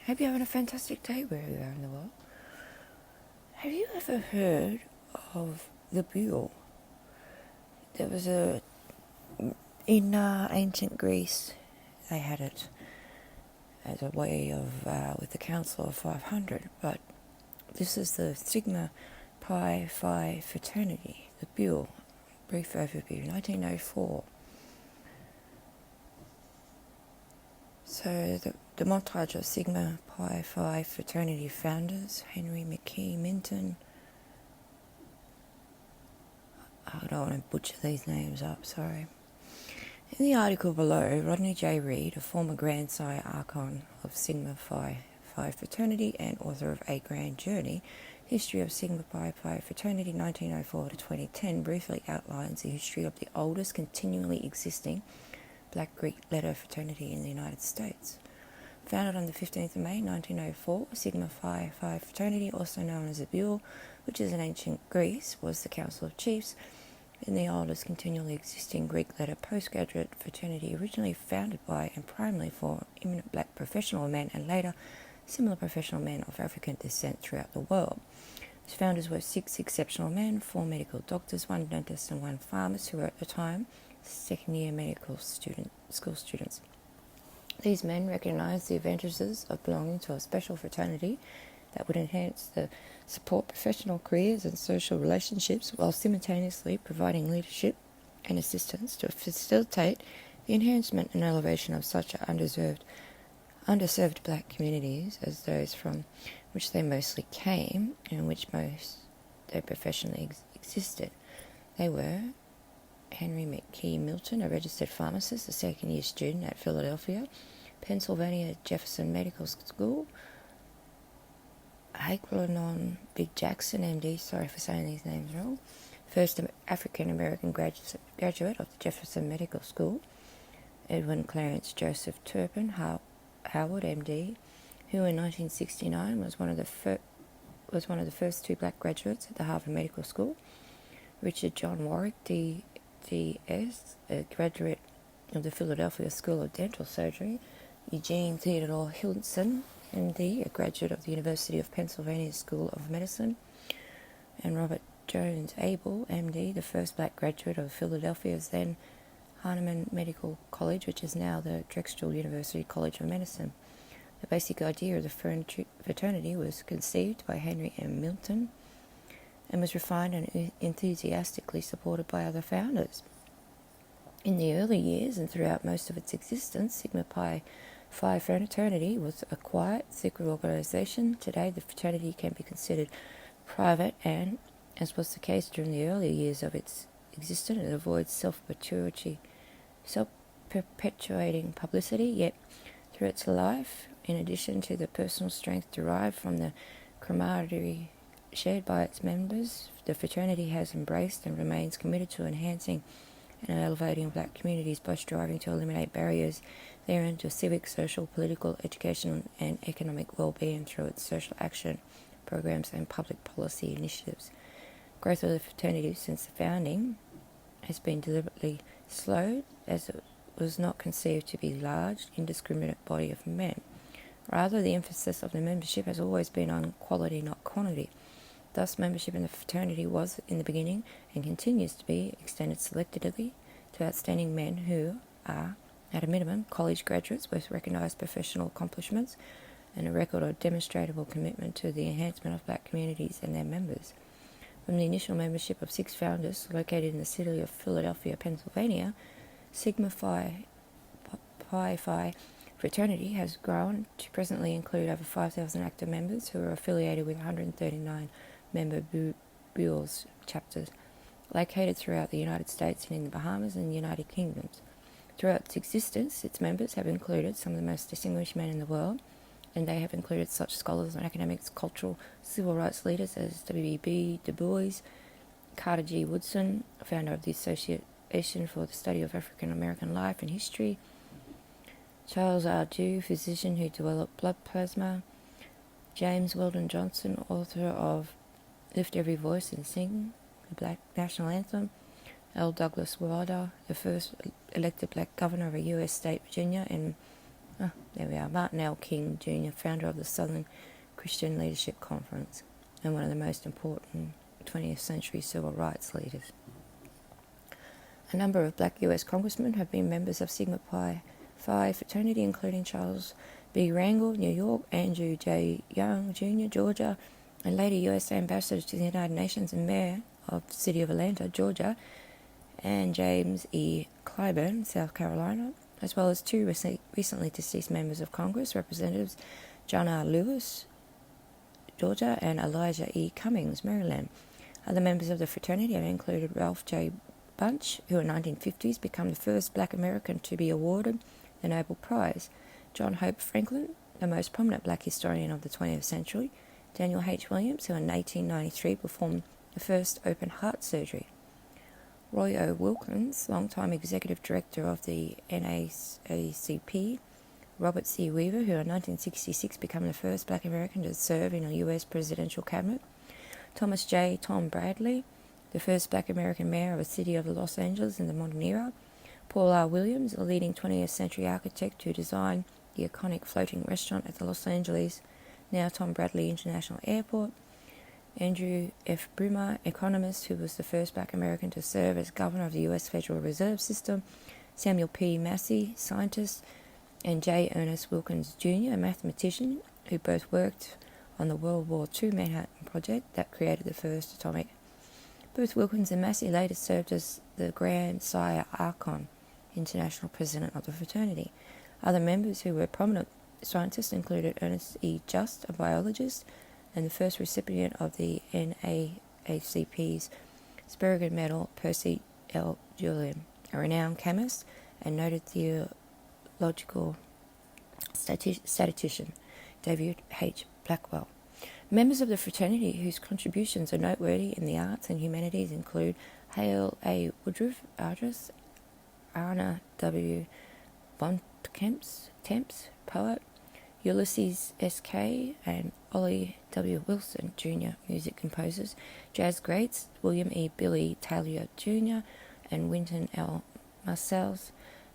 Hope you're having a fantastic day wherever you are in the world. Have you ever heard of the Boulé? There was in ancient Greece, they had it as a way of, with the Council of 500, but this is the Sigma Pi Phi Fraternity, the Boulé. Brief overview, 1904. So the montage of Sigma Pi Phi Fraternity founders, Henry McKee Minton. I don't want to butcher these names up, sorry. In the article below, Rodney J. Reed, a former Grand Sire Archon of Sigma Phi Fraternity and author of A Grand Journey, History of Sigma Pi Phi Fraternity 1904 to 2010, briefly outlines the history of the oldest continually existing Black Greek letter fraternity in the United States. Founded on the 15th of May 1904, Sigma Phi Phi Fraternity, also known as the Boulé, which is in ancient Greece, was the Council of Chiefs, and the oldest continually existing Greek letter postgraduate fraternity, originally founded by and primarily for eminent black professional men and later similar professional men of African descent throughout the world. Its founders were 6 exceptional men, 4 medical doctors, 1 dentist and 1 pharmacist, who were at the time second-year medical school students. These men recognized the advantages of belonging to a special fraternity that would enhance the support professional careers and social relationships while simultaneously providing leadership and assistance to facilitate the enhancement and elevation of such underserved black communities as those from which they mostly came and which most they professionally existed. They were Henry McKee Milton, a registered pharmacist, a second-year student at Philadelphia, Pennsylvania Jefferson Medical School, Haquelanon Big Jackson, MD, sorry for saying these names wrong, first African-American graduate of the Jefferson Medical School, Edwin Clarence Joseph Turpin, Howard, MD, who in 1969 was one of the first 2 black graduates at the Harvard Medical School, Richard John Warwick, D.S., a graduate of the Philadelphia School of Dental Surgery, Eugene Theodore Hildson, MD, a graduate of the University of Pennsylvania School of Medicine, and Robert Jones Abel, MD, the first black graduate of Philadelphia's then Hahnemann Medical College, which is now the Drexel University College of Medicine. The basic idea of the fraternity was conceived by Henry M. Milton and was refined and enthusiastically supported by other founders. In the early years and throughout most of its existence, Sigma Pi Phi Fraternity was a quiet, secret organization. Today, the fraternity can be considered private and, as was the case during the early years of its existence, it avoids self-perpetuating publicity, yet through its life, in addition to the personal strength derived from the camaraderie shared by its members, the fraternity has embraced and remains committed to enhancing and elevating black communities by striving to eliminate barriers therein to civic, social, political, educational, and economic well-being through its social action programs and public policy initiatives. Growth of the fraternity since the founding has been deliberately slowed, as it was not conceived to be a large, indiscriminate body of men. Rather, the emphasis of the membership has always been on quality, not quantity. Thus, membership in the fraternity was, in the beginning, and continues to be, extended selectively to outstanding men who are, at a minimum, college graduates with recognized professional accomplishments and a record of demonstrable commitment to the enhancement of black communities and their members. From the initial membership of 6 founders located in the city of Philadelphia, Pennsylvania, Sigma Phi Phi Fraternity has grown to presently include over 5,000 active members who are affiliated with 139 member Boulé chapters located throughout the United States and in the Bahamas and the United Kingdom. Throughout its existence, its members have included some of the most distinguished men in the world, and they have included such scholars and academics, cultural, civil rights leaders as W.B. Du Bois, Carter G. Woodson, founder of the Association for the Study of African American Life and History, Charles R. Dew, physician who developed blood plasma, James Weldon Johnson, author of Lift Every Voice and Sing, the Black National Anthem, L. Douglas Wilder, the first elected black governor of a U.S. state, Virginia, and There we are. Martin L. King Jr., founder of the Southern Christian Leadership Conference and one of the most important 20th century civil rights leaders. A number of black US congressmen have been members of Sigma Pi Phi Fraternity, including Charles B. Rangel, New York, Andrew J. Young Jr., Georgia, and later US Ambassador to the United Nations and Mayor of the City of Atlanta, Georgia, and James E. Clyburn, South Carolina, as well as two recently deceased members of Congress, Representatives John R. Lewis, Georgia, and Elijah E. Cummings, Maryland. Other members of the fraternity have included Ralph J. Bunche, who in the 1950s became the first black American to be awarded the Nobel Prize, John Hope Franklin, the most prominent black historian of the 20th century, Daniel H. Williams, who in 1893 performed the first open heart surgery, Roy O. Wilkins, longtime executive director of the NAACP, Robert C. Weaver, who in 1966 became the first black American to serve in a U.S. presidential cabinet, Thomas J. Tom Bradley, the first black American mayor of the city of Los Angeles in the modern era, Paul R. Williams, a leading 20th century architect who designed the iconic floating restaurant at the Los Angeles, now Tom Bradley International Airport, Andrew F. Brumer, economist who was the first black American to serve as governor of the U.S. Federal Reserve System, Samuel P. Massey, scientist, and J. Ernest Wilkins, Jr., a mathematician who both worked on the World War II Manhattan Project that created the first atomic. Both Wilkins and Massey later served as the Grand Sire Archon, international president of the fraternity. Other members who were prominent scientists included Ernest E. Just, a biologist, and the first recipient of the NAACP's Spurgeon Medal, Percy L. Julian, a renowned chemist and noted theological statistician, David H. Blackwell. Members of the fraternity whose contributions are noteworthy in the arts and humanities include Hale A. Woodruff, artist, Anna W. Bontemps, poet, Ulysses S.K. and Ollie W. Wilson, Jr., music composers, jazz greats, William E. Billy Taylor, Jr., and Wynton L. Marsalis,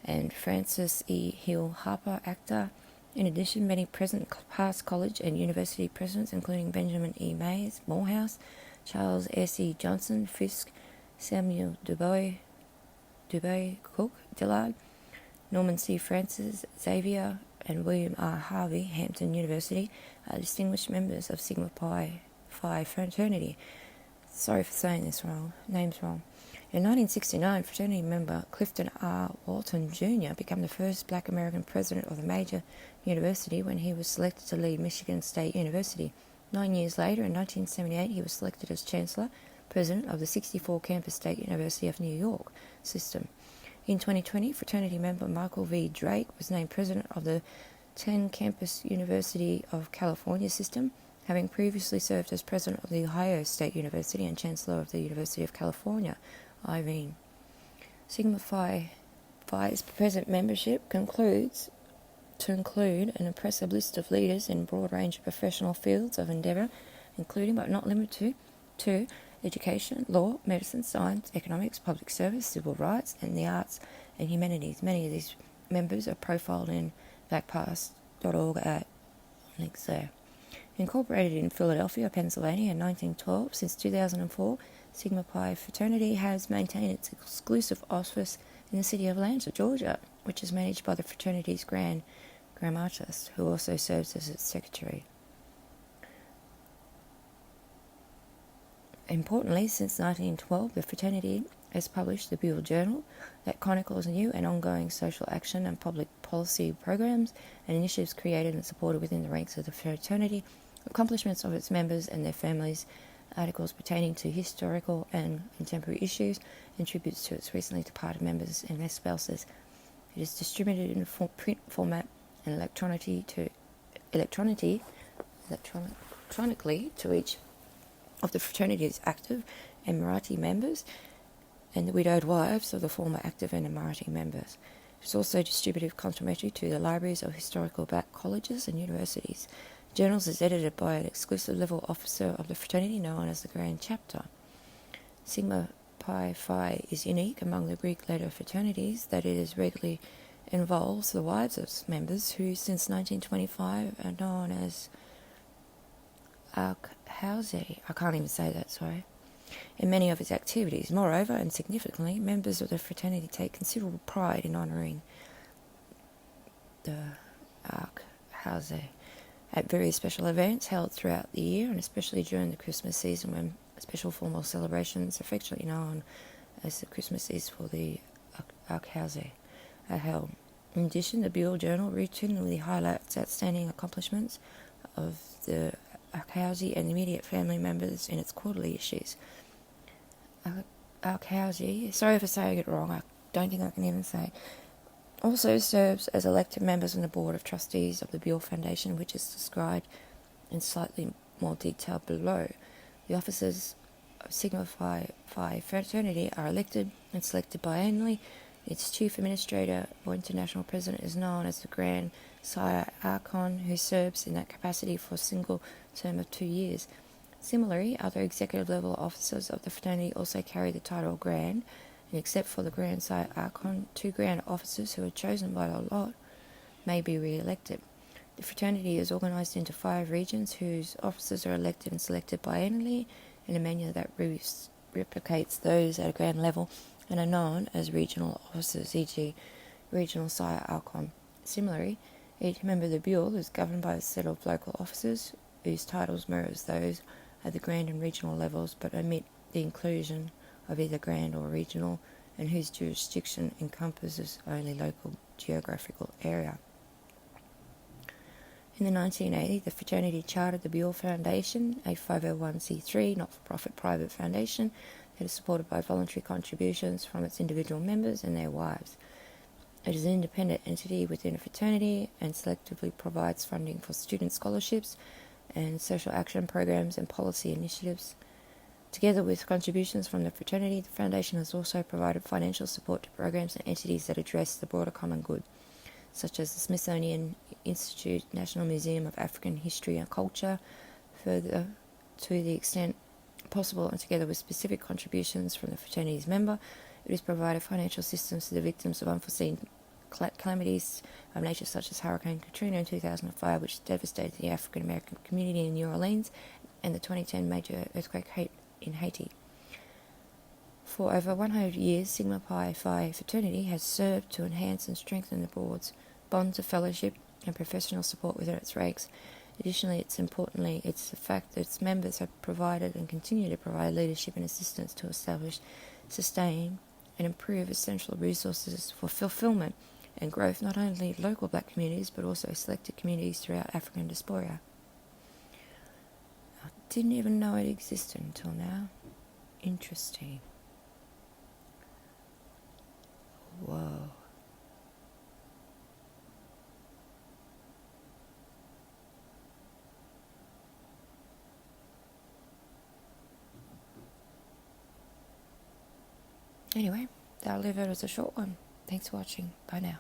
and Francis E. Hill Harper, actor. In addition, many present past college and university presidents, including Benjamin E. Mays, Morehouse, Charles S. E. Johnson, Fisk, Samuel Dubois, Cook, Dillard, Norman C. Francis, Xavier, and William R. Harvey, Hampton University, are distinguished members of Sigma Pi Phi Fraternity. Sorry for saying this wrong, names wrong. In 1969, fraternity member Clifton R. Walton Jr. became the first black American president of a major university when he was selected to lead Michigan State University. 9 years later, in 1978, he was selected as Chancellor, President of the 64-campus State University of New York system. In 2020, fraternity member Michael V. Drake was named President of the 10-campus University of California system, having previously served as President of the Ohio State University and Chancellor of the University of California, Irene. Sigma Phi Phi's present membership concludes to include an impressive list of leaders in a broad range of professional fields of endeavour, including but not limited to education, law, medicine, science, economics, public service, civil rights, and the arts and humanities. Many of these members are profiled in backpast.org at links there. Incorporated in Philadelphia, Pennsylvania in 1912, since 2004, Sigma Pi Fraternity has maintained its exclusive office in the city of Atlanta, Georgia, which is managed by the fraternity's Grand Artist, who also serves as its secretary. Importantly, since 1912, the fraternity has published the Buell Journal that chronicles new and ongoing social action and public policy programs and initiatives created and supported within the ranks of the fraternity, accomplishments of its members and their families, articles pertaining to historical and contemporary issues, and tributes to its recently departed members and their spouses. It is distributed in print format and electronically to each of the fraternity's active and Emirati members and the widowed wives of the former active and Emirati members. It is also distributed complimentary to the libraries of historical black colleges and universities. The journals is edited by an exclusive level officer of the fraternity known as the Grand Chapter. Sigma Pi Phi is unique among the Greek letter fraternities that it is regularly involves the wives of members who, since 1925, are known as Arkhausi. I can't even say that, sorry. In many of its activities. Moreover, and significantly, members of the fraternity take considerable pride in honouring the Arkhausi at various special events held throughout the year, and especially during the Christmas season when special formal celebrations, affectionately known as the Christmas Feast for the Arkhausi, are held. In addition, the Buell Journal routinely highlights outstanding accomplishments of the Arkhausi and immediate family members in its quarterly issues. Arkhausi, sorry if I'm saying it wrong, I don't think I can even say, also serves as elected members on the Board of Trustees of the Buell Foundation, which is described in slightly more detail below. The officers of Sigma Phi Fraternity are elected and selected biannually. Its chief administrator or international president is known as the Grand Sire Archon, who serves in that capacity for a single term of 2 years. Similarly, other executive-level officers of the fraternity also carry the title Grand, and except for the Grand Sire Archon, 2 Grand officers who are chosen by the lot may be re-elected. The fraternity is organised into 5 regions whose officers are elected and selected biannually in a manner that replicates those at a grand level and are known as regional officers, e.g. Regional Sire Archon. Similarly, each member of the Buell is governed by a set of local officers whose titles mirrors those at the grand and regional levels but omit the inclusion of either grand or regional, and whose jurisdiction encompasses only local geographical area. In the 1980s, the fraternity chartered the Buell Foundation, a 501c3 not-for-profit private foundation that is supported by voluntary contributions from its individual members and their wives. It is an independent entity within a fraternity and selectively provides funding for student scholarships and social action programs and policy initiatives. Together with contributions from the fraternity, the foundation has also provided financial support to programs and entities that address the broader common good, such as the Smithsonian Institute, National Museum of African History and Culture, further to the extent possible, and together with specific contributions from the fraternity's member, it has provided financial assistance to the victims of unforeseen calamities of nature such as Hurricane Katrina in 2005, which devastated the African American community in New Orleans, and the 2010 major earthquake in Haiti. For over 100 years, Sigma Pi Phi Fraternity has served to enhance and strengthen the board's bonds of fellowship and professional support within its ranks. Additionally, it's the fact that its members have provided and continue to provide leadership and assistance to establish, sustain, and improve essential resources for fulfillment and growth, not only local black communities, but also selected communities throughout African diaspora. I didn't even know it existed until now. Interesting. Whoa. Anyway, I'll leave it as a short one. Thanks for watching. Bye now.